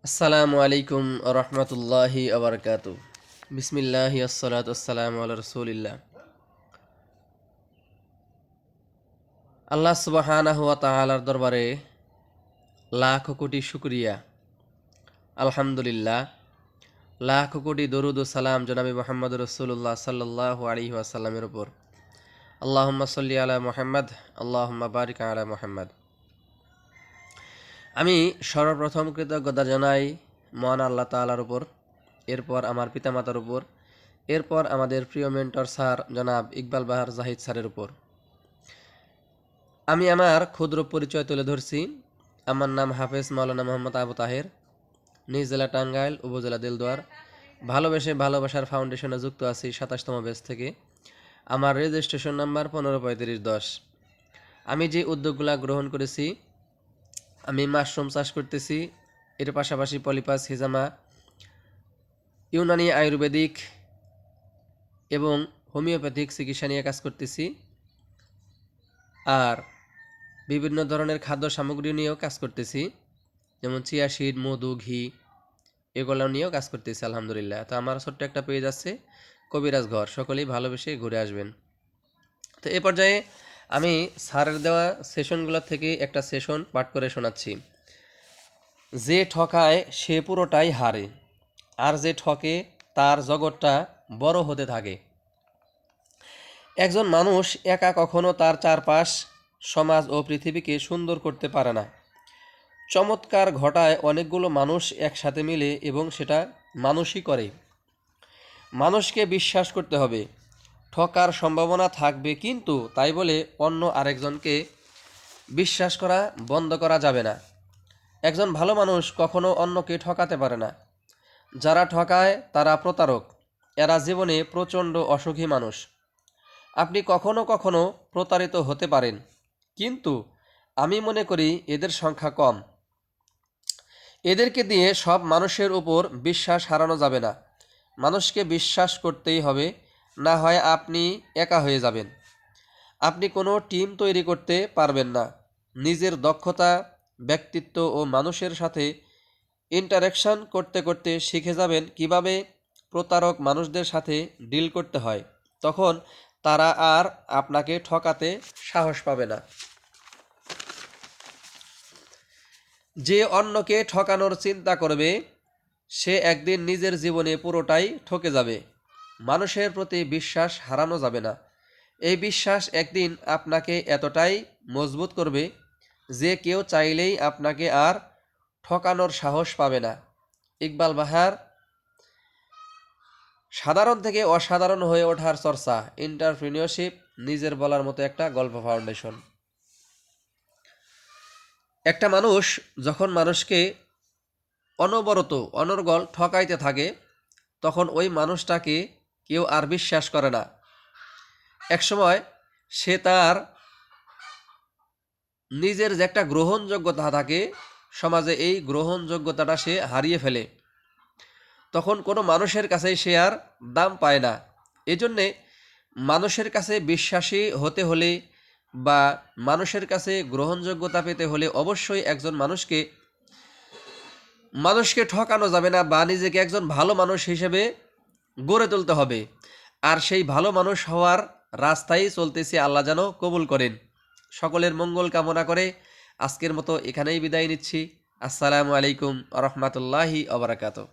আসসালামু আলাইকুম রহমতুল্লাহি আবরকাতু। বিসমিল্লাহি আসসালাতু আসসালামু আলা রাসূলিল্লাহ। আল্লাহ সুবহানাহু ওয়া তাআলার দরবারে লাখ কোটি শুকরিয়া, আলহামদুলিল্লাহ। লাখ কোটি দরুদ ও সালাম জনাবি মুহাম্মদ রাসূলুল্লাহ সাল্লাল্লাহু আলাইহি ওয়াসাল্লামের উপর। আল্লাহুম্মা সাল্লি আলা মুহাম্মদ, আল্লাহুম্মা বারিক আলা মুহাম্মদ। আমি সর্বপ্রথম কৃতজ্ঞতা জানাই মহান আল্লাহ তাআলার উপর, এরপর আমার পিতামাতার উপর, এরপর আমাদের প্রিয় মেন্টর স্যার জনাব ইকবাল বাহার জাহিদ স্যারের উপর। আমি আমার ক্ষুদ্র পরিচয় তুলে ধরছি। আমার নাম হাফেজ মাওলানা মোহাম্মদ আবু তাহের, নিজ জেলা টাঙ্গাইল, উপজেলা দেলদুয়ার। ভালোবাসার ফাউন্ডেশনে যুক্ত আছি 27তম ব্যাচ থেকে। আমার রেজিস্ট্রেশন নাম্বার 153510। আমি যে উদ্যোগগুলো গ্রহণ করেছি, আমি মাশরুম চাষ করতেছি, এর পাশাপাশি পলিপাস, হিজামা, ইউনানি, আয়ুর্বেদিক এবং হোমিওপ্যাথিক চিকিৎসা নিয়ে কাজ করতেছি। আর বিভিন্ন ধরনের খাদ্য সামগ্রী নিয়েও কাজ করতেছি, যেমন চিয়া সিড, মধু, ঘি, এগুলো নিয়েও কাজ করতেছি আলহামদুলিল্লাহ। তো আমার ছোট্ট একটা পেজ আছে, কবিরাজ ঘর, সকলেই ভালোবেসে ঘুরে আসবেন। তো এ পর্যায়ে আমি স্যারের দেওয়া সেশনগুলো থেকে একটা সেশন পাঠ করে শোনাচ্ছি। যে ঠকায় সে পুরোটাই হারে, আর যে ঠকে তার জগৎটা বড় হতে থাকে। একজন মানুষ একা কখনো তার চারপাশ, সমাজ ও পৃথিবীকে সুন্দর করতে পারে না। চমৎকার ঘটায় অনেকগুলো মানুষ একসাথে মিলে, এবং সেটা মানুষই করে। মানুষকে বিশ্বাস করতে হবে, ঠকার সম্ভাবনা থাকবে, কিন্তু তাই বলে অন্য আরেকজনকে বিশ্বাস করা বন্ধ করা যাবে না। একজন ভালো মানুষ কখনো অন্যকে ঠকাতে পারে না। যারা ঠকায় তারা প্রতারক, এরা জীবনে প্রচণ্ড অসুখী মানুষ। আপনি কখনো কখনো প্রতারিত হতে পারেন, কিন্তু আমি মনে করি এদের সংখ্যা কম। এদেরকে দিয়ে সব মানুষের উপর বিশ্বাস হারানো যাবে না। মানুষকে বিশ্বাস করতেই হবে, না হয় আপনি একা হয়ে যাবেন। আপনি কোনো টিম তৈরি করতে পারবেন না। নিজের দক্ষতা, ব্যক্তিত্ব ও মানুষের সাথে ইন্টারেকশন করতে করতে শিখে যাবেন কিভাবে প্রতারক মানুষদের সাথে ডিল করতে হয়। তখন তারা আর আপনাকে ঠকাতে সাহস পাবে না। যে অন্যকে ঠকানোর চিন্তা করবে, সে একদিন নিজের জীবনে পুরোটাই ঠকে যাবে। মানুষের প্রতি বিশ্বাস হারানো যাবে না। এই বিশ্বাস একদিন আপনাকে এতটাই মজবুত করবে যে কেউ চাইলেই আপনাকে আর ঠকানোর সাহস পাবে না। ইকবাল বাহার, সাধারণ থেকে অসাধারণ হয়ে ওঠার চর্চা, এন্টারপ্রেনিয়রশিপ, নিজের বলার মতো একটা গল্প ফাউন্ডেশন। একটা মানুষ যখন মানুষকে অনবরত অনর্গল ঠকাইতে থাকে, তখন ওই মানুষটাকে কেউ আর বিশ্বাস করে না। একসময় সে তার নিজের যে একটা গ্রহণযোগ্যতা থাকে সমাজে, এই গ্রহণযোগ্যতাটা সে হারিয়ে ফেলে। তখন কোনো মানুষের কাছেই সে আর দাম পায় না। এজন্যে মানুষের কাছে বিশ্বাসী হতে হলে বা মানুষের কাছে গ্রহণযোগ্যতা পেতে হলে অবশ্যই একজন মানুষকে ঠকানো যাবে না, বা নিজেকে একজন ভালো মানুষ হিসেবে গড়ে তুলতে হবে। আর সেই ভালো মানুষ হওয়ার রাস্তায় চলতেছি, আল্লাহ যেন কবুল করেন। সকলের মঙ্গল কামনা করে আজকের মতো এখানেই বিদায় নিচ্ছি। আসসালামু আলাইকুম রহমতুল্লাহি আবরাকাতুহু।